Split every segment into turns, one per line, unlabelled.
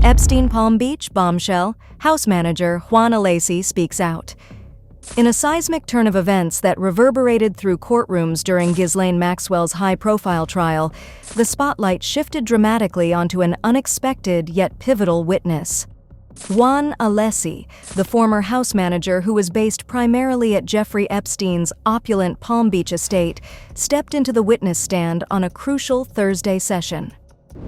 Epstein Palm Beach bombshell, house manager Juan Alesi speaks out. In a seismic turn of events that reverberated through courtrooms during Ghislaine Maxwell's high-profile trial, the spotlight shifted dramatically onto an unexpected yet pivotal witness. Juan Alesi, the former house manager who was based primarily at Jeffrey Epstein's opulent Palm Beach estate, stepped into the witness stand on a crucial Thursday session.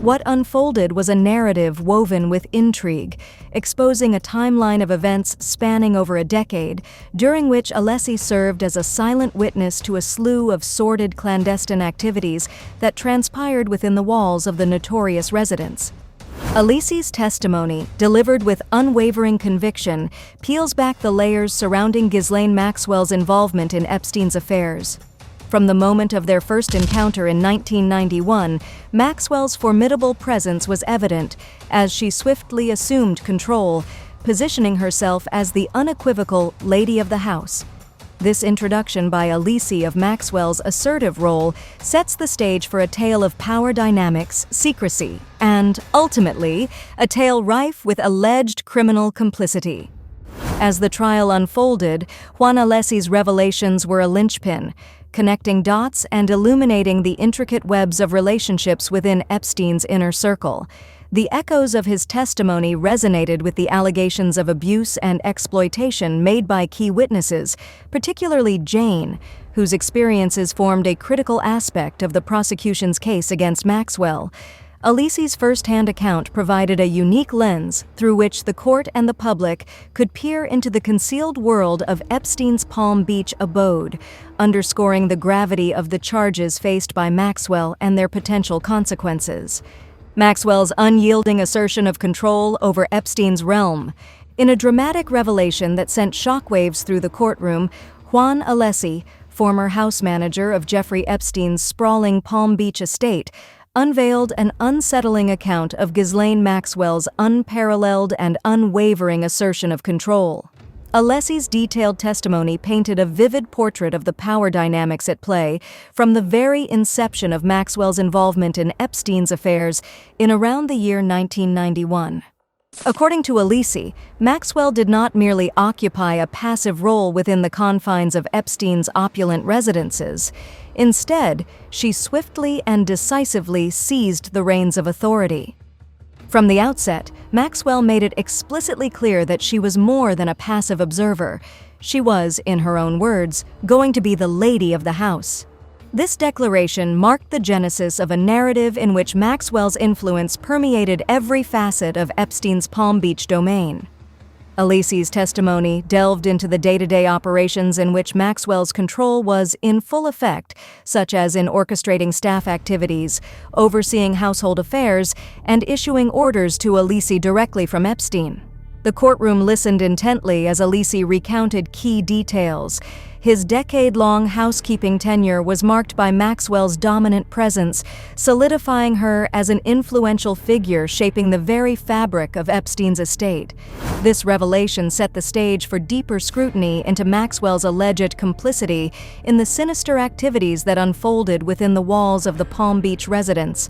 What unfolded was a narrative woven with intrigue, exposing a timeline of events spanning over a decade, during which Alesi served as a silent witness to a slew of sordid clandestine activities that transpired within the walls of the notorious residence. Alesi's testimony, delivered with unwavering conviction, peels back the layers surrounding Ghislaine Maxwell's involvement in Epstein's affairs. From the moment of their first encounter in 1991, Maxwell's formidable presence was evident as she swiftly assumed control, positioning herself as the unequivocal lady of the house. This introduction by Alesi of Maxwell's assertive role sets the stage for a tale of power dynamics, secrecy, and, ultimately, a tale rife with alleged criminal complicity. As the trial unfolded, Juan Alesi's revelations were a linchpin, connecting dots and illuminating the intricate webs of relationships within Epstein's inner circle. The echoes of his testimony resonated with the allegations of abuse and exploitation made by key witnesses, particularly Jane, whose experiences formed a critical aspect of the prosecution's case against Maxwell. Alesi's first-hand account provided a unique lens through which the court and the public could peer into the concealed world of Epstein's Palm Beach abode, underscoring the gravity of the charges faced by Maxwell and their potential consequences. Maxwell's unyielding assertion of control over Epstein's realm. In a dramatic revelation that sent shockwaves through the courtroom, Juan Alesi, former house manager of Jeffrey Epstein's sprawling Palm Beach estate, unveiled an unsettling account of Ghislaine Maxwell's unparalleled and unwavering assertion of control. Alesi's detailed testimony painted a vivid portrait of the power dynamics at play from the very inception of Maxwell's involvement in Epstein's affairs in around the year 1991. According to Alesi, Maxwell did not merely occupy a passive role within the confines of Epstein's opulent residences. Instead, she swiftly and decisively seized the reins of authority. From the outset, Maxwell made it explicitly clear that she was more than a passive observer. She was, in her own words, going to be the lady of the house. This declaration marked the genesis of a narrative in which Maxwell's influence permeated every facet of Epstein's Palm Beach domain. Alesi's testimony delved into the day-to-day operations in which Maxwell's control was in full effect, such as in orchestrating staff activities, overseeing household affairs, and issuing orders to Alesi directly from Epstein. The courtroom listened intently as Alesi recounted key details. His decade-long housekeeping tenure was marked by Maxwell's dominant presence, solidifying her as an influential figure shaping the very fabric of Epstein's estate. This revelation set the stage for deeper scrutiny into Maxwell's alleged complicity in the sinister activities that unfolded within the walls of the Palm Beach residence.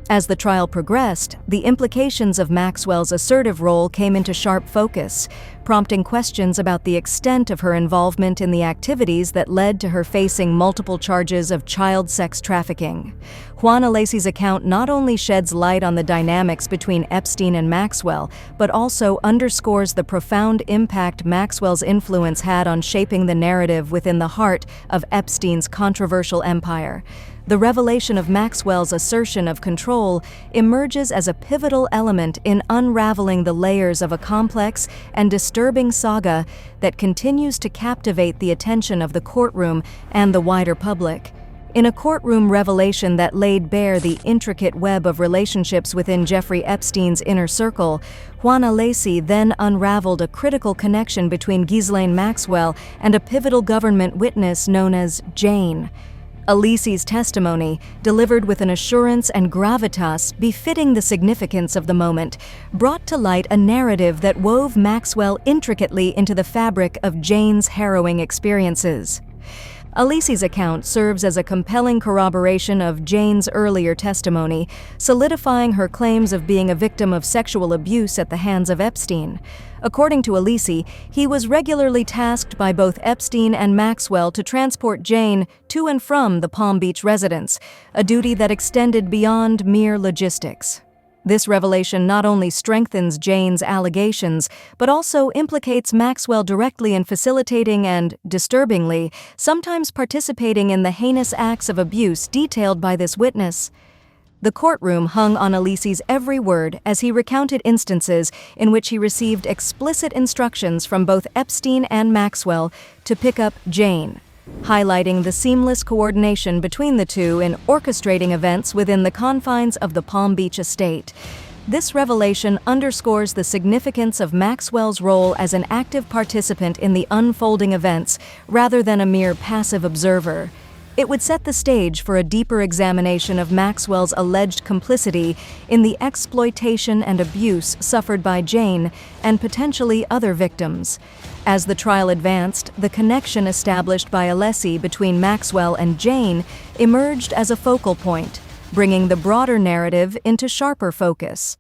As the trial progressed, the implications of Maxwell's assertive role came into sharp focus, prompting questions about the extent of her involvement in the activities that led to her facing multiple charges of child sex trafficking. Juan Alesi's account not only sheds light on the dynamics between Epstein and Maxwell, but also underscores the profound impact Maxwell's influence had on shaping the narrative within the heart of Epstein's controversial empire. The revelation of Maxwell's assertion of control emerges as a pivotal element in unraveling the layers of a complex and disturbing saga that continues to captivate the attention of the courtroom and the wider public. In a courtroom revelation that laid bare the intricate web of relationships within Jeffrey Epstein's inner circle, Juan Alesi then unraveled a critical connection between Ghislaine Maxwell and a pivotal government witness known as Jane. Alesi's testimony, delivered with an assurance and gravitas befitting the significance of the moment, brought to light a narrative that wove Maxwell intricately into the fabric of Jane's harrowing experiences. Alesi's account serves as a compelling corroboration of Jane's earlier testimony, solidifying her claims of being a victim of sexual abuse at the hands of Epstein. According to Alesi, he was regularly tasked by both Epstein and Maxwell to transport Jane to and from the Palm Beach residence, a duty that extended beyond mere logistics. This revelation not only strengthens Jane's allegations, but also implicates Maxwell directly in facilitating and, disturbingly, sometimes participating in the heinous acts of abuse detailed by this witness. The courtroom hung on Alesi's every word as he recounted instances in which he received explicit instructions from both Epstein and Maxwell to pick up Jane, highlighting the seamless coordination between the two in orchestrating events within the confines of the Palm Beach estate. This revelation underscores the significance of Maxwell's role as an active participant in the unfolding events, rather than a mere passive observer. It would set the stage for a deeper examination of Maxwell's alleged complicity in the exploitation and abuse suffered by Jane and potentially other victims. As the trial advanced, the connection established by Alesi between Maxwell and Jane emerged as a focal point, bringing the broader narrative into sharper focus.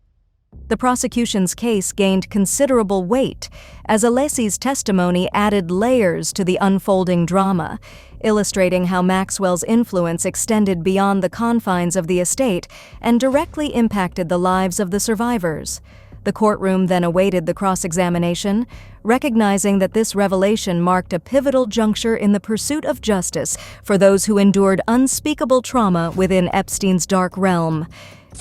The prosecution's case gained considerable weight as Alesi's testimony added layers to the unfolding drama, illustrating how Maxwell's influence extended beyond the confines of the estate and directly impacted the lives of the survivors. The courtroom then awaited the cross-examination, recognizing that this revelation marked a pivotal juncture in the pursuit of justice for those who endured unspeakable trauma within Epstein's dark realm.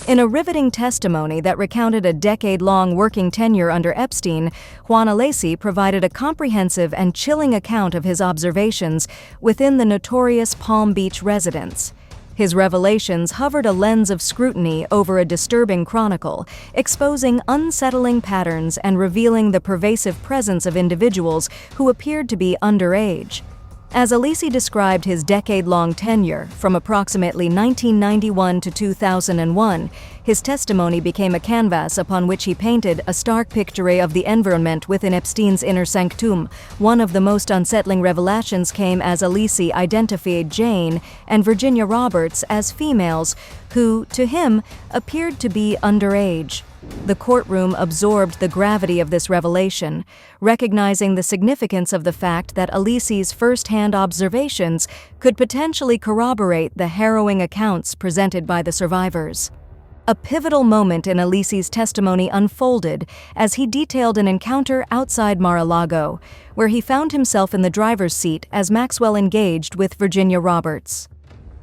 In a riveting testimony that recounted a decade-long working tenure under Epstein, Juan Alesi provided a comprehensive and chilling account of his observations within the notorious Palm Beach residence. His revelations hovered a lens of scrutiny over a disturbing chronicle, exposing unsettling patterns and revealing the pervasive presence of individuals who appeared to be underage. As Alesi described his decade-long tenure, from approximately 1991 to 2001, his testimony became a canvas upon which he painted a stark picture of the environment within Epstein's inner sanctum. One of the most unsettling revelations came as Alesi identified Jane and Virginia Roberts as females who, to him, appeared to be underage. The courtroom absorbed the gravity of this revelation, recognizing the significance of the fact that Alesi's first-hand observations could potentially corroborate the harrowing accounts presented by the survivors. A pivotal moment in Alesi's testimony unfolded as he detailed an encounter outside Mar-a-Lago, where he found himself in the driver's seat as Maxwell engaged with Virginia Roberts.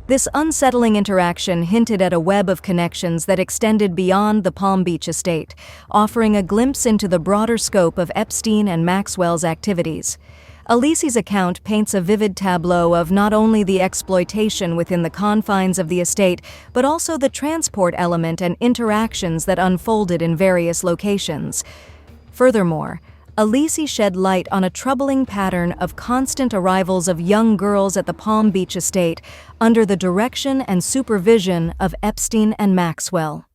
This unsettling interaction hinted at a web of connections that extended beyond the Palm Beach estate, offering a glimpse into the broader scope of Epstein and Maxwell's activities. Alesi's account paints a vivid tableau of not only the exploitation within the confines of the estate, but also the transport element and interactions that unfolded in various locations. Furthermore, Alesi shed light on a troubling pattern of constant arrivals of young girls at the Palm Beach estate under the direction and supervision of Epstein and Maxwell.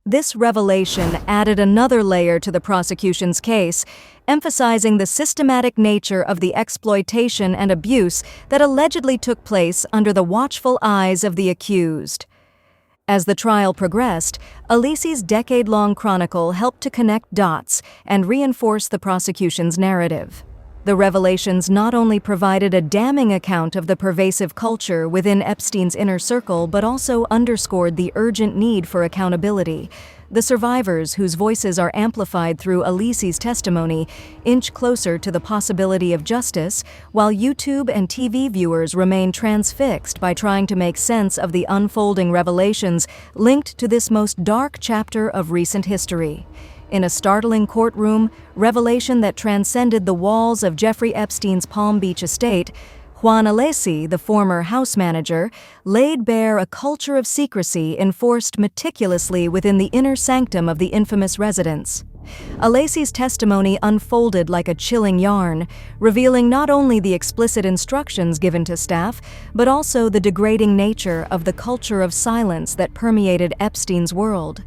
This revelation added another layer to the prosecution's case, emphasizing the systematic nature of the exploitation and abuse that allegedly took place under the watchful eyes of the accused. As the trial progressed, Alesi's decade-long chronicle helped to connect dots and reinforce the prosecution's narrative. The revelations not only provided a damning account of the pervasive culture within Epstein's inner circle, but also underscored the urgent need for accountability. The survivors, whose voices are amplified through Alesi's testimony, inch closer to the possibility of justice, while YouTube and TV viewers remain transfixed by trying to make sense of the unfolding revelations linked to this most dark chapter of recent history. In a startling courtroom, revelation that transcended the walls of Jeffrey Epstein's Palm Beach estate, Juan Alesi, the former house manager, laid bare a culture of secrecy enforced meticulously within the inner sanctum of the infamous residence. Alesi's testimony unfolded like a chilling yarn, revealing not only the explicit instructions given to staff, but also the degrading nature of the culture of silence that permeated Epstein's world.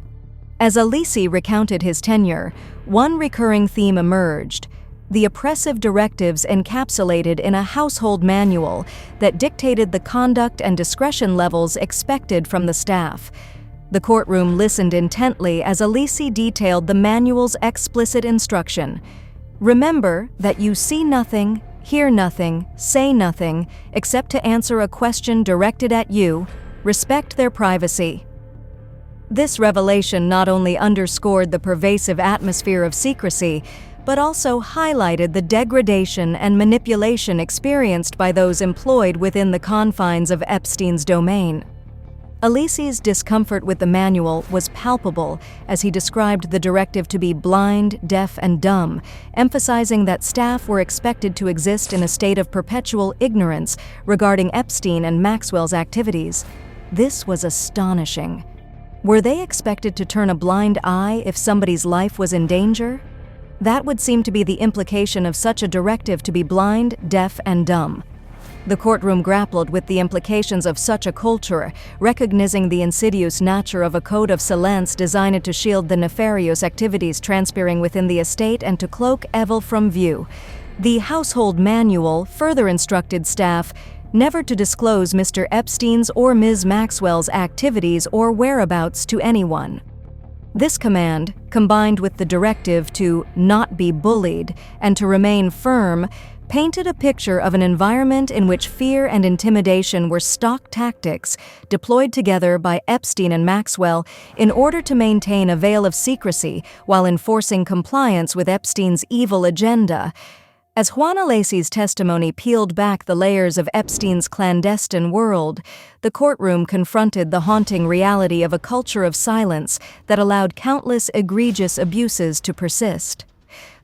As Alesi recounted his tenure, one recurring theme emerged: the oppressive directives encapsulated in a household manual that dictated the conduct and discretion levels expected from the staff. The courtroom listened intently as Alesi detailed the manual's explicit instruction. Remember that you see nothing, hear nothing, say nothing, except to answer a question directed at you. Respect their privacy. This revelation not only underscored the pervasive atmosphere of secrecy, but also highlighted the degradation and manipulation experienced by those employed within the confines of Epstein's domain. Alesi's discomfort with the manual was palpable as he described the directive to be blind, deaf, and dumb, emphasizing that staff were expected to exist in a state of perpetual ignorance regarding Epstein and Maxwell's activities. This was astonishing. Were they expected to turn a blind eye if somebody's life was in danger? That would seem to be the implication of such a directive to be blind, deaf, and dumb. The courtroom grappled with the implications of such a culture, recognizing the insidious nature of a code of silence designed to shield the nefarious activities transpiring within the estate and to cloak evil from view. The household manual further instructed staff never to disclose Mr. Epstein's or Ms. Maxwell's activities or whereabouts to anyone. This command, combined with the directive to not be bullied and to remain firm, painted a picture of an environment in which fear and intimidation were stock tactics deployed together by Epstein and Maxwell in order to maintain a veil of secrecy while enforcing compliance with Epstein's evil agenda. As Juan Alesi's testimony peeled back the layers of Epstein's clandestine world, the courtroom confronted the haunting reality of a culture of silence that allowed countless egregious abuses to persist.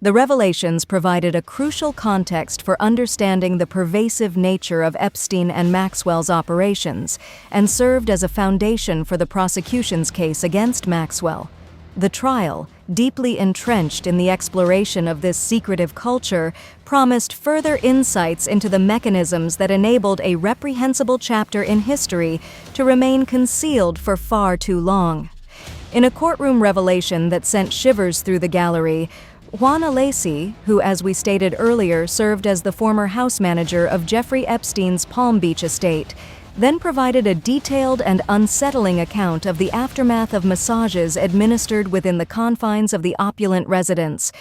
The revelations provided a crucial context for understanding the pervasive nature of Epstein and Maxwell's operations and served as a foundation for the prosecution's case against Maxwell. The trial, deeply entrenched in the exploration of this secretive culture, promised further insights into the mechanisms that enabled a reprehensible chapter in history to remain concealed for far too long. In a courtroom revelation that sent shivers through the gallery, Juan Alesi, who, as we stated earlier, served as the former house manager of Jeffrey Epstein's Palm Beach estate, then provided a detailed and unsettling account of the aftermath of massages administered within the confines of the opulent residence.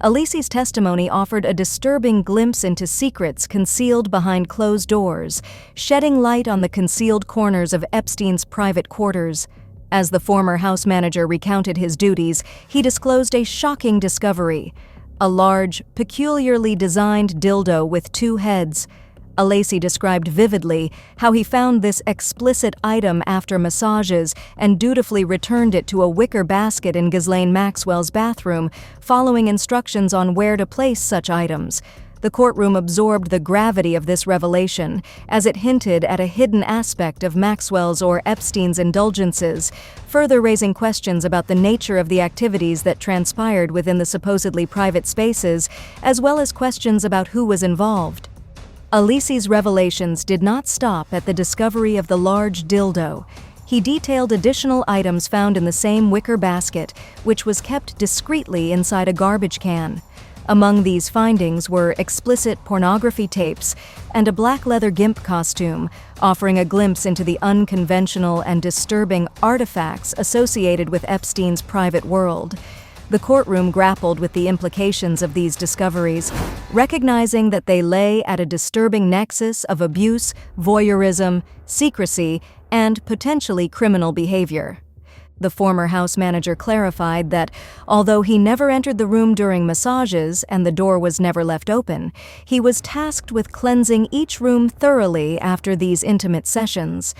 Alesi's testimony offered a disturbing glimpse into secrets concealed behind closed doors, shedding light on the concealed corners of Epstein's private quarters. As the former house manager recounted his duties, he disclosed a shocking discovery: a large, peculiarly designed dildo with two heads. Alesi described vividly how he found this explicit item after massages and dutifully returned it to a wicker basket in Ghislaine Maxwell's bathroom, following instructions on where to place such items. The courtroom absorbed the gravity of this revelation, as it hinted at a hidden aspect of Maxwell's or Epstein's indulgences, further raising questions about the nature of the activities that transpired within the supposedly private spaces, as well as questions about who was involved. Alesi's revelations did not stop at the discovery of the large dildo. He detailed additional items found in the same wicker basket, which was kept discreetly inside a garbage can. Among these findings were explicit pornography tapes and a black leather gimp costume, offering a glimpse into the unconventional and disturbing artifacts associated with Epstein's private world. The courtroom grappled with the implications of these discoveries, recognizing that they lay at a disturbing nexus of abuse, voyeurism, secrecy, and potentially criminal behavior. The former house manager clarified that, although he never entered the room during massages and the door was never left open, he was tasked with cleansing each room thoroughly after these intimate sessions.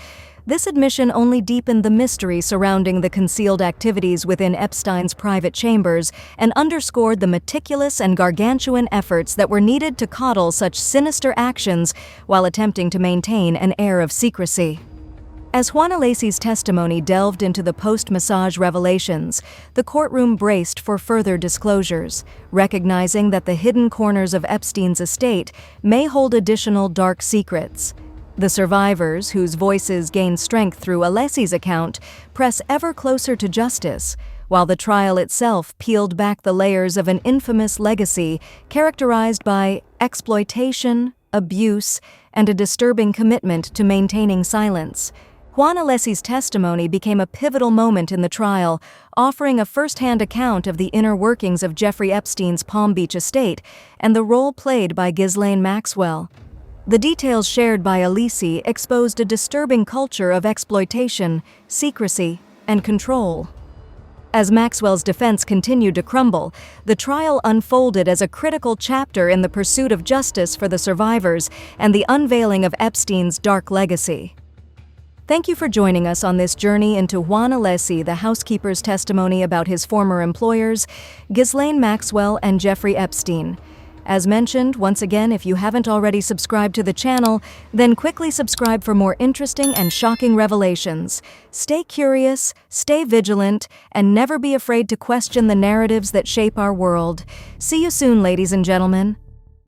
This admission only deepened the mystery surrounding the concealed activities within Epstein's private chambers and underscored the meticulous and gargantuan efforts that were needed to coddle such sinister actions while attempting to maintain an air of secrecy. As Juan Alesi's testimony delved into the post-massage revelations, the courtroom braced for further disclosures, recognizing that the hidden corners of Epstein's estate may hold additional dark secrets. The survivors, whose voices gain strength through Alesi's account, press ever closer to justice, while the trial itself peeled back the layers of an infamous legacy characterized by exploitation, abuse, and a disturbing commitment to maintaining silence. Juan Alesi's testimony became a pivotal moment in the trial, offering a first-hand account of the inner workings of Jeffrey Epstein's Palm Beach estate and the role played by Ghislaine Maxwell. The details shared by Alesi exposed a disturbing culture of exploitation, secrecy, and control. As Maxwell's defense continued to crumble, the trial unfolded as a critical chapter in the pursuit of justice for the survivors and the unveiling of Epstein's dark legacy. Thank you for joining us on this journey into Juan Alesi, the housekeeper's testimony about his former employers, Ghislaine Maxwell and Jeffrey Epstein. As mentioned, once again, if you haven't already subscribed to the channel, then quickly subscribe for more interesting and shocking revelations. Stay curious, stay vigilant, and never be afraid to question the narratives that shape our world. See you soon, ladies and gentlemen.